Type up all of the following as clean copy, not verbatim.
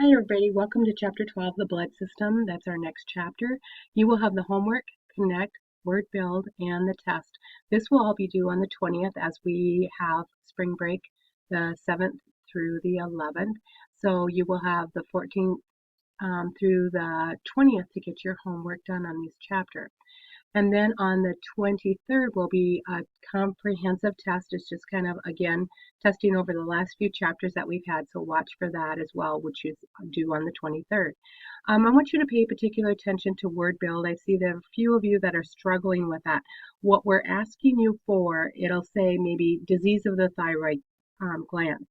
Hi everybody, welcome to chapter 12, the blood system. That's our next chapter. You will have the homework, connect, word build, and the test. This will all be due on the 20th as we have spring break the 7th through the 11th. So you will have the 14th through the 20th to get your homework done on this chapter. And then on the 23rd will be a comprehensive test. It's just kind of, again, testing over the last few chapters that we've had. So watch for that as well, which is due on the 23rd. I want you to pay particular attention to word build. I see there are a few of you that are struggling with that. What we're asking you for, it'll say maybe disease of the thyroid gland.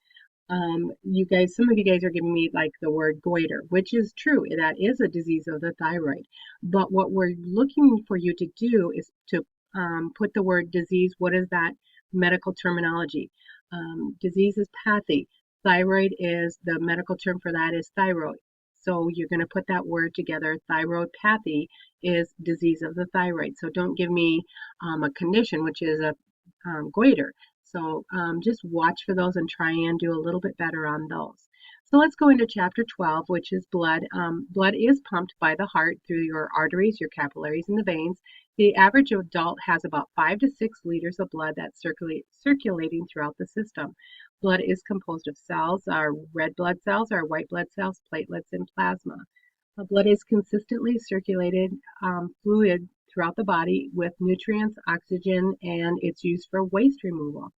Some of you guys are giving me like the word goiter, which is true. That is a disease of the thyroid. But what we're looking for you to do is to put the word disease. What is that medical terminology? Disease is pathy. Thyroid is the medical term for that is thyroid. So you're going to put that word together. Thyroidopathy is disease of the thyroid. So don't give me a condition, which is a goiter. So just watch for those and try and do a little bit better on those. So let's go into chapter 12, which is blood. Blood is pumped by the heart through your arteries, your capillaries, and the veins. The average adult has about 5 to 6 liters of blood that's circulating throughout the system. Blood is composed of cells, our red blood cells, our white blood cells, platelets, and plasma. Blood is consistently circulated fluid throughout the body with nutrients, oxygen, and it's used for waste removal.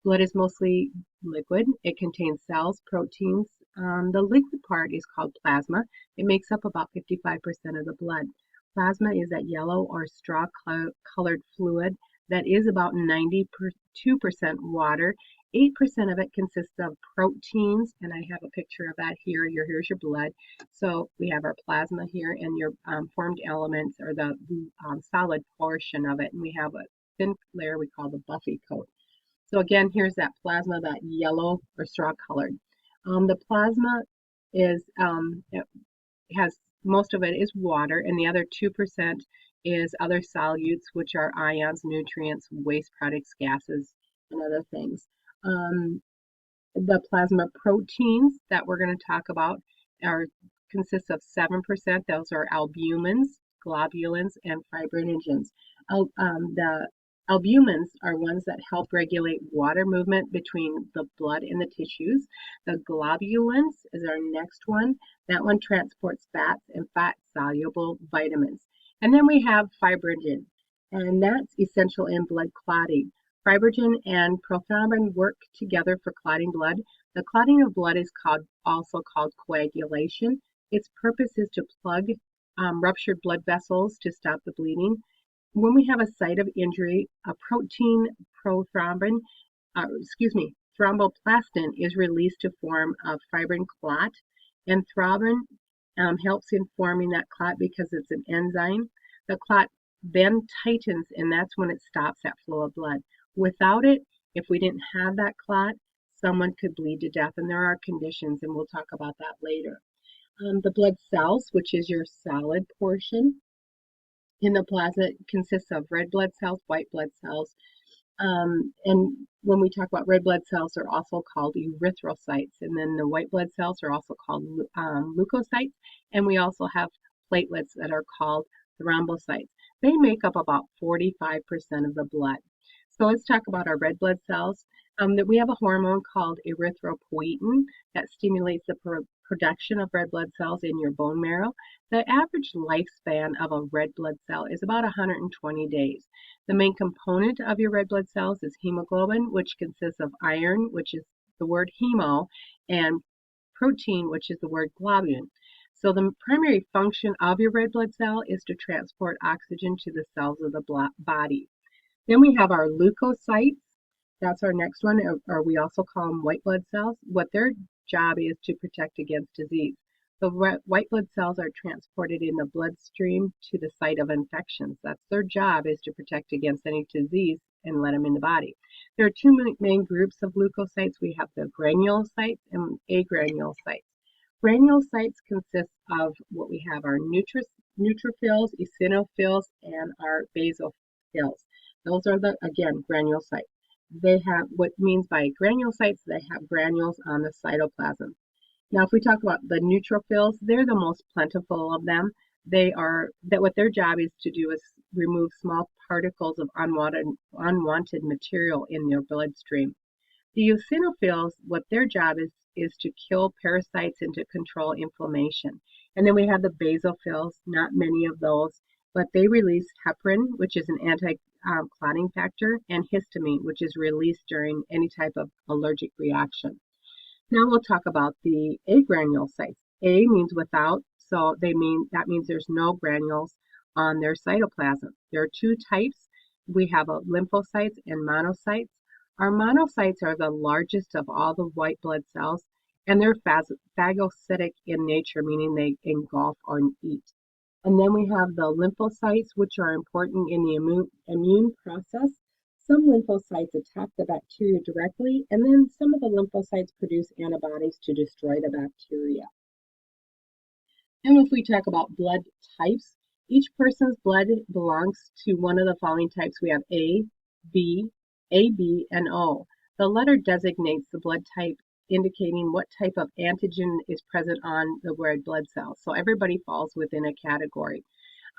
Blood is mostly liquid. It contains cells, proteins. The liquid part is called plasma. It makes up about 55% of the blood. Plasma is that yellow or straw-colored fluid that is about 92% water. 8% of it consists of proteins, and I have a picture of that here. Here's your blood. So we have our plasma here, and your formed elements, or the solid portion of it, and we have a thin layer we call the buffy coat. So again, here's that plasma, that yellow or straw colored. The plasma is it has most of it is water, and the other 2% is other solutes, which are ions, nutrients, waste products, gases, and other things. The plasma proteins that we're going to talk about are consist of 7%. Those are albumins, globulins, and fibrinogens. The albumins are ones that help regulate water movement between the blood and the tissues. The globulins is our next one. That one transports fats and fat-soluble vitamins. And then we have fibrinogen, and that's essential in blood clotting. Fibrinogen and prothrombin work together for clotting blood. The clotting of blood is also called coagulation. Its purpose is to plug ruptured blood vessels to stop the bleeding. When we have a site of injury, a protein prothrombin, thromboplastin is released to form a fibrin clot, and thrombin helps in forming that clot because it's an enzyme. The clot then tightens, and that's when it stops that flow of blood. Without it, if we didn't have that clot, someone could bleed to death, and there are conditions, and we'll talk about that later. The blood cells, which is your solid portion, in the plasma consists of red blood cells, white blood cells, and when we talk about red blood cells, they're also called erythrocytes, and then the white blood cells are also called leukocytes, and we also have platelets that are called thrombocytes. They make up about 45% of the blood. So let's talk about our red blood cells. That we have a hormone called erythropoietin that stimulates the production of red blood cells in your bone marrow. The average lifespan of a red blood cell is about 120 days. The main component of your red blood cells is hemoglobin, which consists of iron, which is the word hemo, and protein, which is the word globulin. So the primary function of your red blood cell is to transport oxygen to the cells of the body. Then we have our leukocytes. That's our next one, or we also call them white blood cells. What their job is to protect against disease. The white blood cells are transported in the bloodstream to the site of infections. That's their job, is to protect against any disease and let them in the body. There are two main groups of leukocytes. We have the granulocytes and agranulocytes. Granulocytes consist of what we have our neutrophils, eosinophils, and our basophils. Those are again, granulocytes. They have, what means by granulocytes, they have granules on the cytoplasm. Now, if we talk about the neutrophils, they're the most plentiful of them. What their job is to do is remove small particles of unwanted material in your bloodstream. The eosinophils, what their job is to kill parasites and to control inflammation. And then we have the basophils, not many of those, but they release heparin, which is an anti-clotting factor, and histamine, which is released during any type of allergic reaction. Now we'll talk about the agranulocytes. A means without, so that means there's no granules on their cytoplasm. There are two types. We have lymphocytes and monocytes. Our monocytes are the largest of all the white blood cells, and they're phagocytic in nature, meaning they engulf or eat. And then we have the lymphocytes, which are important in the immune process. Some lymphocytes attack the bacteria directly, and then some of the lymphocytes produce antibodies to destroy the bacteria. And if we talk about blood types, each person's blood belongs to one of the following types. We have A, B, AB, and O. The letter designates the blood type, indicating what type of antigen is present on the red blood cells. So everybody falls within a category.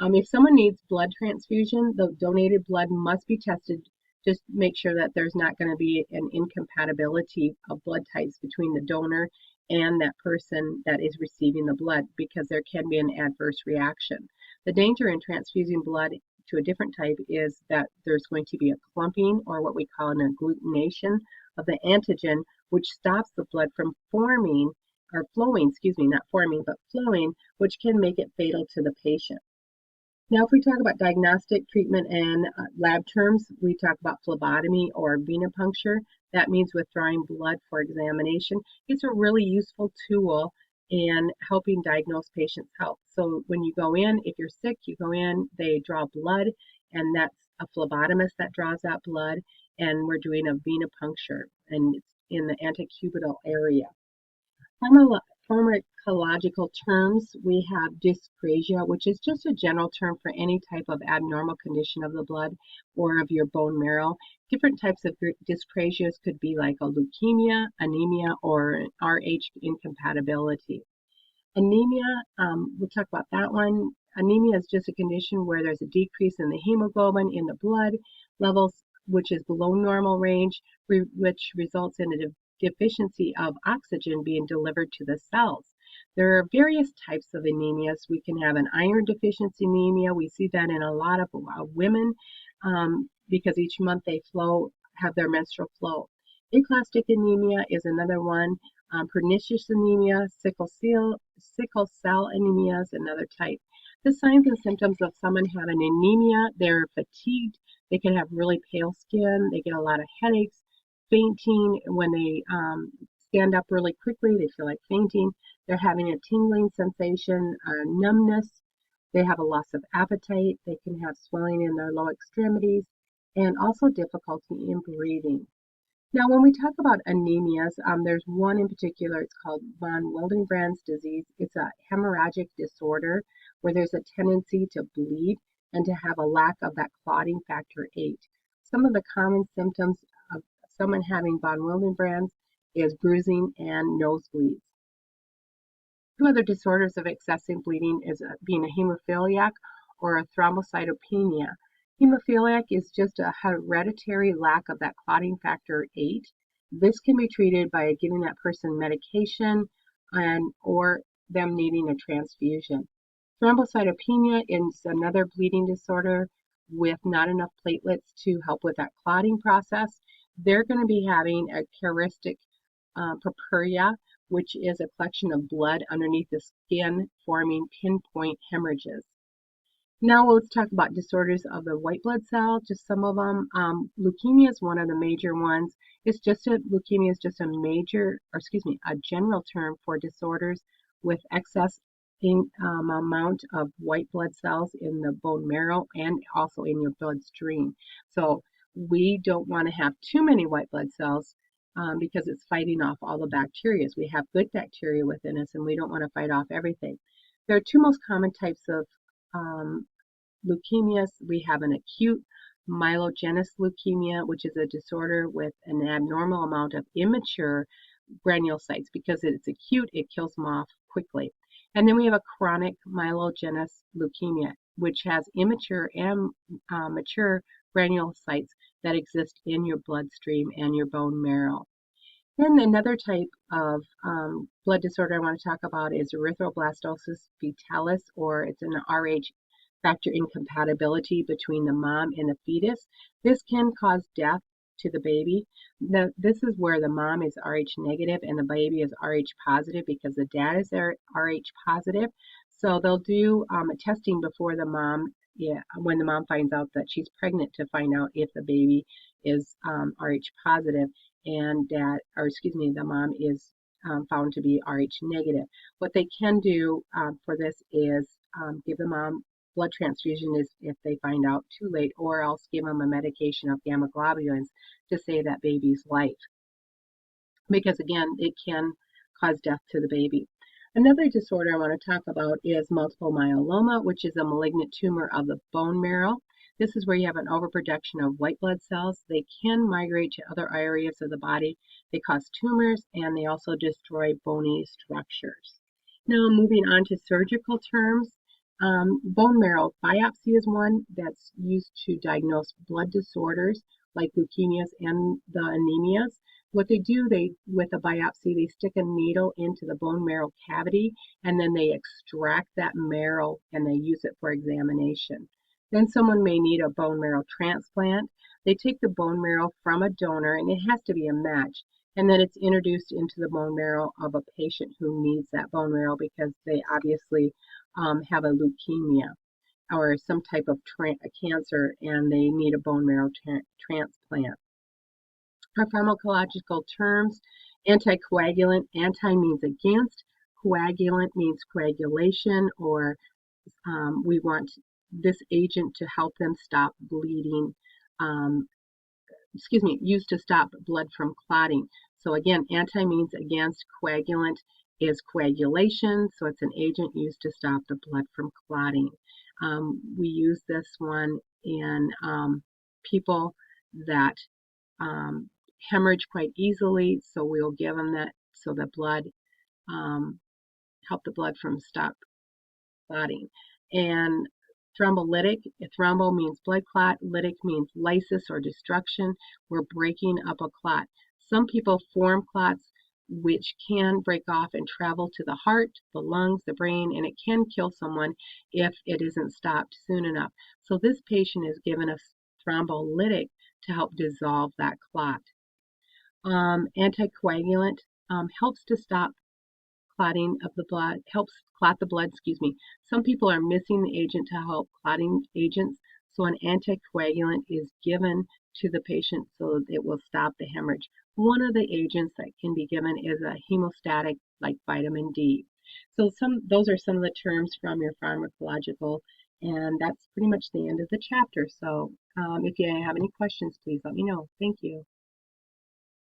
If someone needs blood transfusion, the donated blood must be tested. Just make sure that there's not going to be an incompatibility of blood types between the donor and that person that is receiving the blood, because there can be an adverse reaction. The danger in transfusing blood to a different type is that there's going to be a clumping, or what we call an agglutination of the antigen, which stops the blood from forming or flowing, not forming, but flowing, which can make it fatal to the patient. Now, if we talk about diagnostic treatment and lab terms, we talk about phlebotomy or venipuncture. That means withdrawing blood for examination. It's a really useful tool in helping diagnose patients' health. So when you go in, if you're sick, you go in, they draw blood, and that's a phlebotomist that draws that blood, and we're doing a venipuncture, and it's in the antecubital area. Pharmacological terms, we have dyscrasia, which is just a general term for any type of abnormal condition of the blood or of your bone marrow. Different types of dyscrasias could be like a leukemia, anemia, or Rh incompatibility. Anemia, we'll talk about that one. Anemia is just a condition where there's a decrease in the hemoglobin in the blood levels, which is below normal range, which results in a deficiency of oxygen being delivered to the cells. There are various types of anemias. We can have an iron deficiency anemia. We see that in a lot of women because each month they have their menstrual flow. Aplastic anemia is another one. Pernicious anemia, sickle cell anemia is another type. The signs and symptoms of someone having anemia: they're fatigued, they can have really pale skin, they get a lot of headaches, fainting. When they stand up really quickly, they feel like fainting. They're having a tingling sensation, numbness. They have a loss of appetite. They can have swelling in their lower extremities, and also difficulty in breathing. Now, when we talk about anemias, there's one in particular. It's called von Willebrand's disease. It's a hemorrhagic disorder where there's a tendency to bleed and to have a lack of that clotting factor 8. Some of the common symptoms of someone having von Willebrand's is bruising and nosebleeds. Two other disorders of excessive bleeding is being a hemophiliac or a thrombocytopenia. Hemophiliac is just a hereditary lack of that clotting factor 8. This can be treated by giving that person medication or them needing a transfusion. Thrombocytopenia is another bleeding disorder with not enough platelets to help with that clotting process. They're going to be having a chiastic purpura, which is a collection of blood underneath the skin forming pinpoint hemorrhages. Now let's talk about disorders of the white blood cell, just some of them. Leukemia is one of the major ones. Leukemia is just a general term for disorders with excess amount of white blood cells in the bone marrow and also in your bloodstream. So we don't want to have too many white blood cells because it's fighting off all the bacteria. We have good bacteria within us, and we don't want to fight off everything. There are two most common types of leukemias. We have an acute myelogenous leukemia, which is a disorder with an abnormal amount of immature granulocytes because it's acute, it kills them off quickly. And then we have a chronic myelogenous leukemia, which has immature and mature granulocytes that exist in your bloodstream and your bone marrow. Then another type of blood disorder I want to talk about is erythroblastosis fetalis, or it's an Rh factor incompatibility between the mom and the fetus. This can cause death to the baby. This is where the mom is Rh negative and the baby is Rh positive because the dad is Rh positive. So they'll do a testing before the mom, when the mom finds out that she's pregnant, to find out if the baby is Rh positive, and the mom is found to be Rh negative. What they can do for this is give the mom blood transfusion if they find out too late, or else give them a medication of gamma globulins to save that baby's life. Because again, it can cause death to the baby. Another disorder I want to talk about is multiple myeloma, which is a malignant tumor of the bone marrow. This is where you have an overproduction of white blood cells. They can migrate to other areas of the body. They cause tumors, and they also destroy bony structures. Now, moving on to surgical terms, bone marrow biopsy is one that's used to diagnose blood disorders like leukemias and the anemias. What they do, with a biopsy, they stick a needle into the bone marrow cavity, and then they extract that marrow and they use it for examination. Then someone may need a bone marrow transplant. They take the bone marrow from a donor, and it has to be a match, and then it's introduced into the bone marrow of a patient who needs that bone marrow because they obviously have a leukemia or some type of cancer, and they need a bone marrow transplant. Our pharmacological terms: anticoagulant. Anti means against, coagulant means coagulation, or we want this agent to help them stop bleeding, used to stop blood from clotting. So again, anti means against, coagulant is coagulation, so it's an agent used to stop the blood from clotting. We use this one in people that hemorrhage quite easily, so we'll give them that so the blood, help the blood from stop clotting. And thrombolytic, thrombo means blood clot, lytic means lysis or destruction. We're breaking up a clot. Some people form clots which can break off and travel to the heart, the lungs, the brain, and it can kill someone if it isn't stopped soon enough. So this patient is given a thrombolytic to help dissolve that clot. Anticoagulant helps to stop clotting of the blood, helps clot the blood, Some people are missing the agent to help clotting agents, so an anticoagulant is given to the patient so it will stop the hemorrhage. One of the agents that can be given is a hemostatic, like vitamin D. So those are some of the terms from your pharmacological, and that's pretty much the end of the chapter. So if you have any questions, please let me know. Thank you.